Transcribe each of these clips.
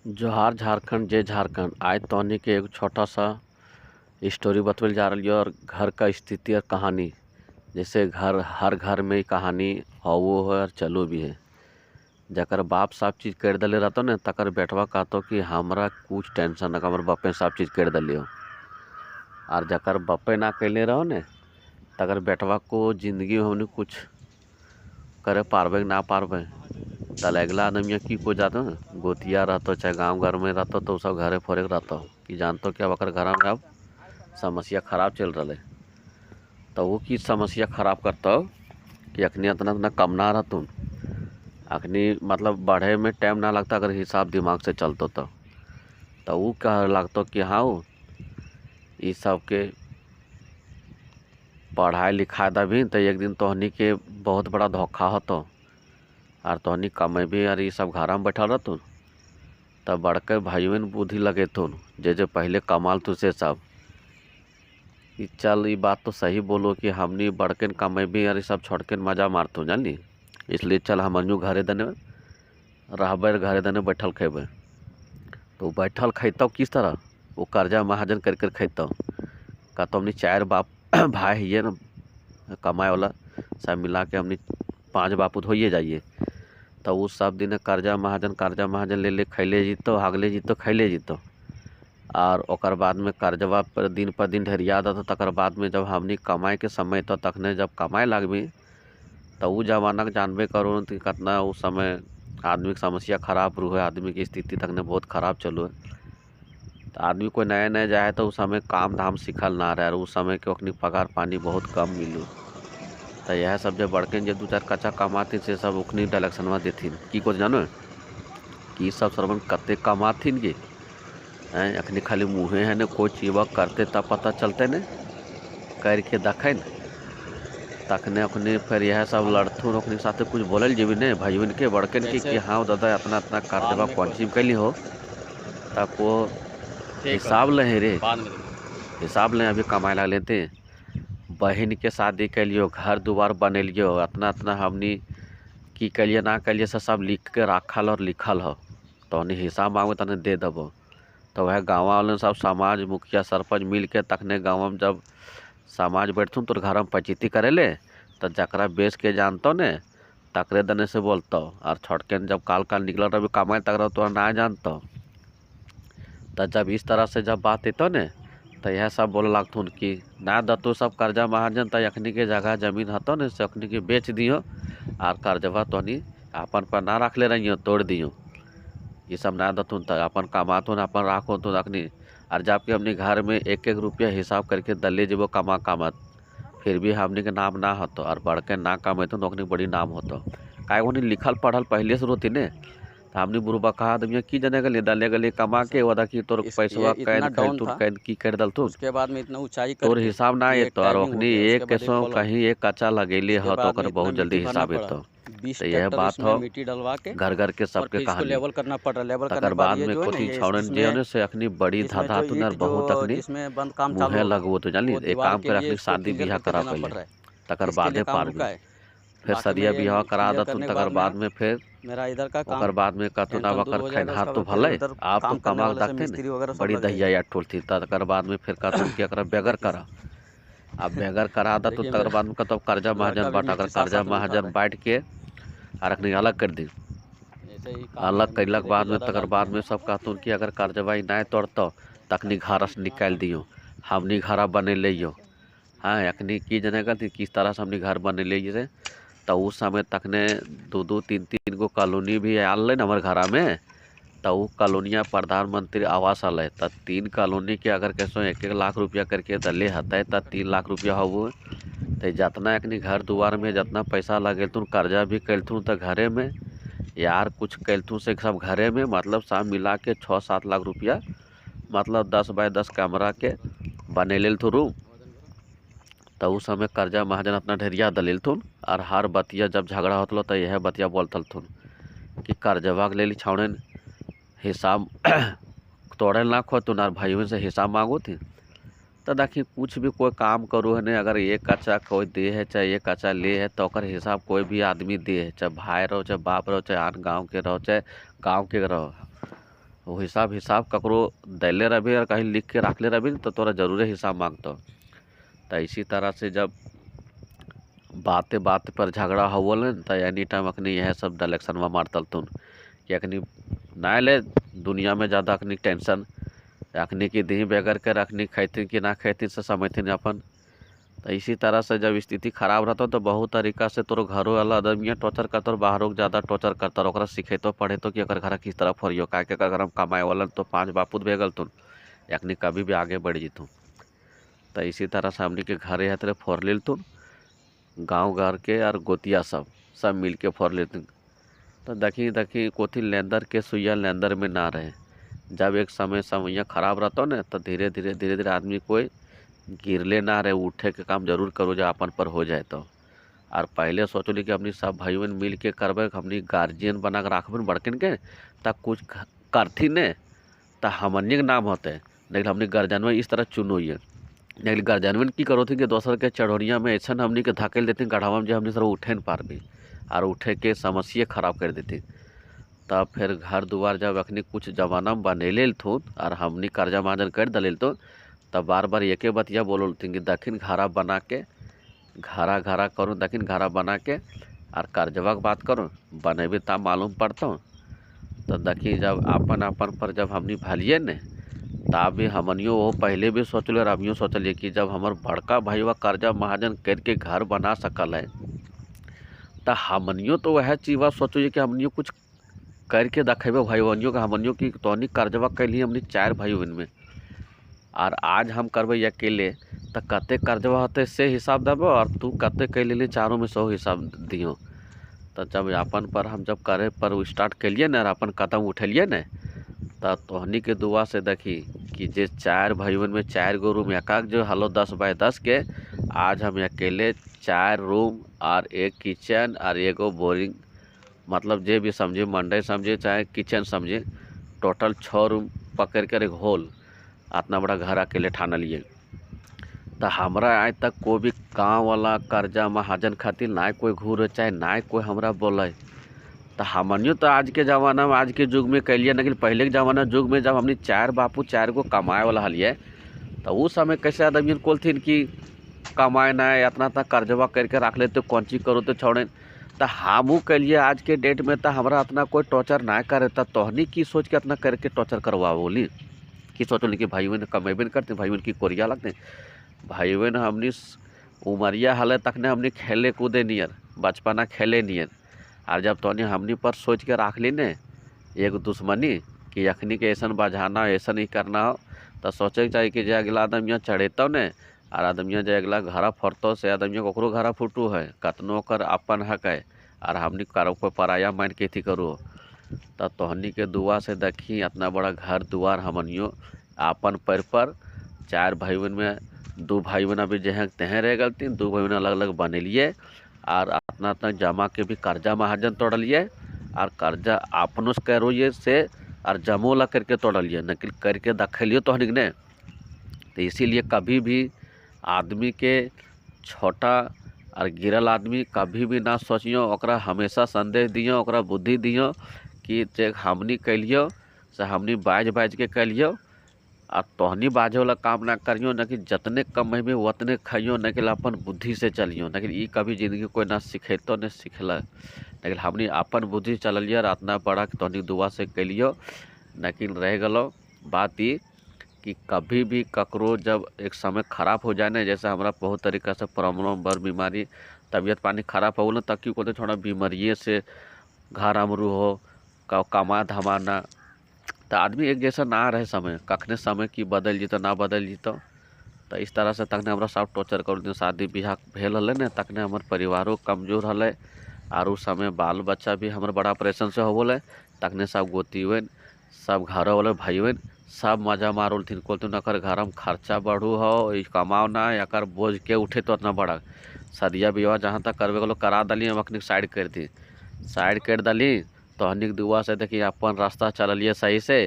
जोहार झारखंड जय झारखंड। आज तोहनी के एक छोटा सा स्टोरी बतवल जा रही है और घर का स्थिति और कहानी। जैसे घर हर घर में ही कहानी हवो है और चलो भी है। जकर बाप सब चीज़ कर दिले रहतो ने तकर बेटवा कहतो कि हमरा कुछ टेंशन ना, हमर बापे सब चीज़ कर दिले हो। और जकर बापे ना कैले रहो ने तकर बेटवा को जिंदगी में हमने कुछ करे पारबे ना पारबे। तल अगला आदमी की को जातो गोतिया रहतो चाहे गांव घर में रहतो तो सब घरे फोरे रहतो कि जानतो कि अब अकर घर में अब समस्या खराब चल रहा है। तो वो की समस्या खराब करता कि अखनी इतना इतना कम ना रहतुन, अखनी मतलब बढ़े में टाइम ना लगता अगर हिसाब दिमाग से चलतो तो वो कह लगता कि हाँ ये सब के पढ़ाई लिखाई दा भी तो एक दिन तोहनी के बहुत बड़ा धोखा होतो और तोहनी कमे भी और ये सब घर में बैठल रहतुन। तब बड़के भाइयों ने बुद्धि लगे थुन जे पहले कमाल तू से सब चल ये बात तो सही बोलो कि हमनी बड़कन कमेबी और सब छोड़के मजा मारतू जानी, इसलिए चल हमनू घरे दने रहबे घरे दने बैठल खेबे। तो बैठल खैतौ किस तरह वो कर्जा महाजन कर कर खैतौ। कहतो हमनी चार बाप भाई हिये न कमाए वाला, सब मिला के हमनी 5 बापूत होइए जाइए। तो वो सब दिन कर्जा महाजन ले खैले जीतो हागले जीतो खैले जीतो। और ओकर बाद में कर्जवा पर दिन ढेरिया था। तकर बाद में जब हमनी कमाए के समय तो तखने जब कमाए लगबी तो वो जमाना के जानबे करो कि कितना उस समय आदमी की समस्या खराब रू है, आदमी की स्थिति तकने बहुत खराब चलो है। तो आदमी कोई नए नए जाए तो उस समय काम धाम सीखल ना रहे और उस समय के ओखनी पगार पानी बहुत कम मिलू। तो यह सब जो बड़के जो 2-4 कच्चा कमाती से सब उखनी डायरेक्शनवा देथिन की कुछ जानो कि सब श्रवण कते कमाथिन के हैं। अखनी खाली मुँहे है ने कोई चीज़ करते तब पता चलते ने करके देखे न तखने अपने फिर यह सब लड़थुन अपने साथ कुछ बोलल जीवी ने भाइयों के बड़कन के कि हाँ दादा इतना इतना कर देवा पंचिम कैली हो तब वो हिसाब ले रे हिसाब ले अभी कमाए ला लेते बहन के शादी कैलियो घर दुआर बनेलियो इतना इतना हमनी की कैलिए ना कैलिए से सब लिख के रखल और लिखल हो तो उन्हें हिसाब मांगो तने दे देबो। तो वह गाँव वाले सब समाज मुखिया सरपंच मिल के तखने गाँव में जब समाज बैठथुन तो घर में पचीती करे ले तो जकरा बेच के जानतो ने तकरे दने से बोलतो और छोटके जब काल काल निकल रहा कमाए तक तो ना जानतो। तो जब इस तरह से जब बात अतो ने तो यह सब बोले लगथुन कि ना दतो सब कर्जा महाजन तो अखनी के जगह जमीन हतो ने से अखनी के बेच दियो और कर्जवा तोहनी अपन पर ना रख ले रही तोड़ दियो। ये सब ना दतुन तो अपन कमातुन अपन राखो तो अखनी और जबकि हमने घर में 1-1 रुपया हिसाब करके दले जब कमात फिर भी हमने के नाम ना होतो और बढ़ के ना कमेतो तो अखनी बड़ी नाम होतो। काहे उन्हें लिखल पढ़ल पहले से रोती ने तो हमने बुरबा कहा आदमी की जने गले दले गले कमा के वदा की तोर पैसवा कैद खैल तू कैद की कर दल तू उसके बाद में इतना ऊंचाई तोर करके हिसाब ना ये ये एक तो और टाइमिंग हो अखनी गया, एक उसके बाद केसो एक कहीं एक कच्चा लगेली उसके हो तो बाद ओकर में इतना बहुत जल्दी मिट्टी भरना हिसाब पड़ा, एतो। 20 तो यह ट्रैक्टर बात उसमें हो मिट्टी डलवा के घर घर के और सबके फिर इसको कहानी। लेवल करना पड़ रहा। लेवल करने तकर के बाद बाद ये में जो है ना कोती ये छौड़न जे से अखनी बड़ी इसमें धाधा जो तुन और ईंट बहुत जो अखनी जिसमें बंद काम चालू मुँहे होगा लगबो तो जानी वो एक दीवार काम के कर लिए अखनी उसको शादी क्लियर बियाह करके करा देना पहले पड़ रहा है। तकर इसके लिए बादे काम पार रुका भी है। फिर बाकी में सदिया ये बियाह करा क्लियर दतुन करने के तकर बाद बाद में में फिर मेरा इधर का काम ओकर बाद में कहतुन अब टेंशन दूर अकर हो जाएगा। खैनहार उसके तो बाद फिर भले उधर आप तो काम करने कमा वाले से देखते ने मिस्त्री वगैरह सब बड़ी लग दहिया जाएगा। या ठोल थी तकर बाद में फिर कहतुन कि अकर बेगर करा अब बेगर करा दतुन देखिए तकर मेरा बाद में कहतो कर्जा लड़का महाजन भी बांटा अगर मिस्त्री साथ कर्जा साथ में उठा महाजन रहा बांट के और अखनी अलग कर दी। है। ऐसे ही काम है, अलग मिट्टी कैलक देखिए बाद में ज़्यादा तकर डाल बाद दिए में हैं। सब कहतुन कि अगर कर्जवा नहीं तोड़तो तखनी घर से निकाल दियो हमनी घर बने लियो। हाँ अखनी की जने गलती किस तरह से हमनी घर बने ले जैसे तो उस समय तकने 2-2 3-3 गो कॉलोनी भी आल न हमारे घर में। तो वो कॉलोनिया प्रधानमंत्री आवास आल है तो 3 कॉलोनी के अगर कैसो 1-1 लाख रुपया करके दले हते तो 3 लाख रुपया हो तो जितना अखनी घर दुआर में जितना पैसा लगेलतुन कर्जा भी कैलथुन तो घरे में यार कुछ कैलथुन से सब घरे में मतलब सब मिला के 6-7 लाख रुपया मतलब 10 बाय 10 कमरा के बने लेलथुन रूम। तो उस समय कर्जा महाजन अपना ढेरिया दलेलथुन और हर बतिया जब झगड़ा होतलो तो यह बतिया बोलतलथुन कि कर्जवा के ले छाउने हिसाब तोड़े ना खोतुन और भाइयों से हिसाब मांगो थी। तो देखिए कुछ भी कोई काम करो है नहीं अगर एक कच्चा कोई दे है चाहे एक कच्चा ले है तो ओकर हिसाब कोई भी आदमी दे है चाहे भाई रहो चाहे बाप रहो चाहे आन गाँव के रहो चाहे गाँव के रहो वो हिसाब ककरो दैले रही और कहीं लिख के रख ले रही तो तोरा जरूरे हिसाब मांगतो। तो इसी तरह से जब बात पर झगड़ा होवल तो एनी टाइम अखनी यह सब डायरेक्शन में मारतल तुन कि अखनी ना ले दुनिया में ज़्यादा अखनी टेंशन अखनी की दी बेगर के रखनी खैथिन कि ना खैथिन से समझथिन अपन। तो इसी तरह से जब स्थिति खराब रहता तो बहुत तरीका से तोर घरों वाला आदमी टॉर्चर करता और बाहरों ज़्यादा टॉर्चर करता और सीखेतो पढ़ेतो कि अगर घर किस तरह फरियो का अगर हम कमाए वाला तो 5 बापूत भेगल तुन अखनी कभी भी आगे बढ़ जीतूँ। तो इसी तरह से हमने के घर यहाँ तरह फोर लेल तुन गाँव घर के और गोतिया सब मिल के फोर लेते। तो देखी कोथी लेंदर के सुइया लेंदर में ना रहे। जब एक समय खराब रहता ना तो धीरे धीरे आदमी कोई गिरले ना रहे उठे के काम जरूर करो जो अपन पर हो जाए। तो और पहले सोचली कि अपनी सब भाई बहन मिल के करबे हमनी गार्जियन बना के रखबन बड़किन के तब कुछ करथी ने तो हमनी के नाम होते लेकिन हमनी गार्जियन इस तरह चुनोइए लेकिन गार्जियन की करो थी कि दोसर के चढ़ोरिया में ऐसा हमनी के धकेल देती गढ़ावा में जो हमनी सर उठे न पार भी और उठे के समस्या खराब कर देती। तब फिर घर दुआर जब अखनी कुछ जमाना में बनेले थो और हमनी कर्जा महाजन कर दलेल तो तब बार एक बतिया बोलती कि दक्षिण घरा बना के घरा करूँ दक्षिण घरा बना के और कर्जवा के बात करूँ बनेबी तब मालूम पड़ता। तो देखी जब अपन पर जब हमनी भलिए ने तब भी हमनियो वो पहले भी सोचल और अभियो सोचलिए कि जब हमार बड़का भाईवा कर्जा महाजन करके घर बना सकल है तो हमनियो तो वह चीज़ सोचो कि हमनियो कुछ करके देखेबे भाई बहनियों का हमनियों की तोहनी कर्जवा कैली हमनी 4 भाई बहन में और आज हम करबे अकेले तो कते कर्जवा होते से हिसाब देबो और तू कते कैले चारों में 100 हिसाब दियो। तो जब अपन पर हम जब करे पर स्टार्ट कलिए ना और अपन कदम उठेलिए ना तो तोहनी के दुआ से देखी कि जे 4 भाई बहन में 4 गो रूम एक जो हलो 10 बाय 10 के आज हम अकेले 4 रूम और 1 किचन और एगो बोरिंग मतलब जे भी समझे मंडे समझे चाहे किचन समझे टोटल 6 रूम पकड़ कर एक हॉल इतना बड़ा घर अकेले ठाना लिए। तो हमरा आज तक कोई भी गाँव वाला कर्जा महाजन खातिर ना कोई घूर चाहे ना कोई हमरा बोले। तो हमनियो तो आज के ज़माना में आज के युग में कैलिए लेकिन पहले के ज़माना युग में जब हमने 4 बापू 4 गो कमाए वाला हलिए तो उस समय कैसे आदमी कोलथिन कि कमाए ना इतना तक कर्जवा करके रख लेते कौन चीज करो तो छोड़े। तो हमू कैलिए आज के डेट में तो हमारा इतना कोई टॉर्चर ना करे तो तोहनी की सोच के इतना करके टॉर्चर करवा बोली कि सोचो कि भाई बहन कमेबे न करते भाई बहन की कोरिया लगते भाई बहन हमनी उमरिया हाल तक ने हमनी खेले कूदे नियर बचपना खेले नियर और जब तोहनी हमनी पर सोच के रख ली ने एक दुश्मनी कि अखनी के ऐसा बझाना ऐसा नहीं करना हो तो सोचे के चाहिए कि जो अगला आदमिया चढ़ेतो ने और आदमिया जो अगला घरा फरतो से आदमिया ककरो घरा फूटू है कतनो कर अपन हक है और हमनी करो कोई पराया मान के थी करो। तो तोहनी के दुआ से देखी इतना बड़ा घर दुआर हमनियो अपन पैर पर 4 भाई बहन में 2 भाई बहन अभी जहाँ तहें रह गलती 2 भाई बहन अलग अलग बनेलिए और इतना जमा के भी कर्जा महाजन तोड़लिए और कर्जा अपनों से करोइए से और जमोला करके तोड़लिए नकल करके दखलिए तोहनी ने। तो इसीलिए कभी भी आदमी के छोटा और गिरल आदमी कभी भी ना सोचियो ओकरा हमेशा संदेश दियो ओकरा बुद्धि दियो कि जे हमनी कैलियो से हमनी बाज के कैलियो और तोहनी बाजे वाला काम ना करियो न कि जतने कमेबे उतने खाइयो न कि अपन बुद्धि से चलियो लेकिन ये कभी जिंदगी कोई ना सिखेतो न सिखला लेकिन हमनी अपन बुद्धि चलिए और इतना बड़ा तोहनी दुआ से कैलियो। लेकिन रह गलो बात ये कि कभी भी ककरो जब एक समय खराब हो जाए ना जैसे हमारा बहुत तरीका से प्रॉब्लम बर बीमारी तबीयत पानी खराब हो ना तब क्यों कहते थोड़ा बीमारिये से घर अमरू हो कमा धमाना तो आदमी एक जैसा ना रहे समय कखने समय की बदल जीतो ना बदल जीतो। तो इस तरह से तकने हमरा सब टॉर्चर कर दिन शादी ब्याह भेल हल ने तकने हमार परिवारों कमजोर हल और उस समय बाल बच्चा भी हमारे बड़ा ऑपरेशन से होबोले तकने सब गोतीवन सब घर वाले भाईवन सब मजा मारोल थी कोलतुन अकर घर में खर्चा बढ़ू हो कमाओ ना अकर बोझ के उठे तो इतना बड़ा सदिया विवाह जहाँ तक करवे गलो करा दली हम अखनी साइड कर दली तोहनी के दुआ से देखिए अपन रास्ता चलिए सही से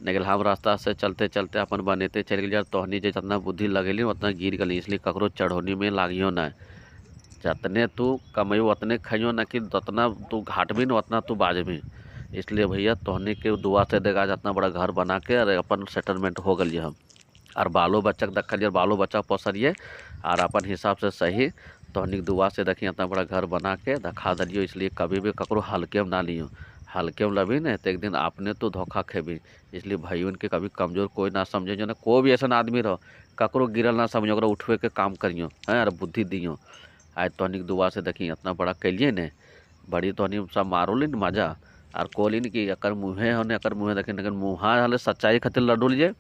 लेकिन हम रास्ता से चलते चलते अपन बनेते चल गए तोहनी जितना बुद्धि लगेली उतना गिर गली इसलिए ककरो चढ़ौनी में लागियो ना जतने तू कमैयो उतने खाइयो ना कि जितना तू घाटबी न उतना तू बाजबी इसलिए भैया तोहनी के दुआ से देगा आज इतना बड़ा घर बना के और अपन सेटलमेंट हो गलिए हम और बालो बच्चा के देखलिए बालो बच्चा पोसलिए और अपन हिसाब से सही तोहनी के दुआ से देखिए इतना बड़ा घर बना के दिखा दिलियो। इसलिए कभी भी ककरो हल्के में ना लियो, हल्के में लभी न तो एक दिन आपने तो धोखा खेबी। इसलिए भाइयों के कभी कमज़ोर कोई ना समझे, जो ना कोई भी ऐसा आदमी रहो ककरो गिरल ना समझो, ओकरा उठवे के काम करियो हैं और बुद्धि दियो। आज तोहनी के दुआ से देखिए इतना बड़ा कैलिए ने, बड़ी तोहनी सब मारोली न मजा और कोलिन कि एकर मुँहे होने एकर मुँहे देखिए, लेकिन मुँहा हले सच्चाई खातिर लडुल जे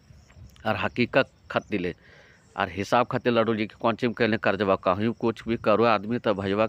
और हकीकत खातिर ले और हिसाब खातिर लडुल जी कि कौन चीज कैले कर जब कहीं कुछ भी करो आदमी तो भैया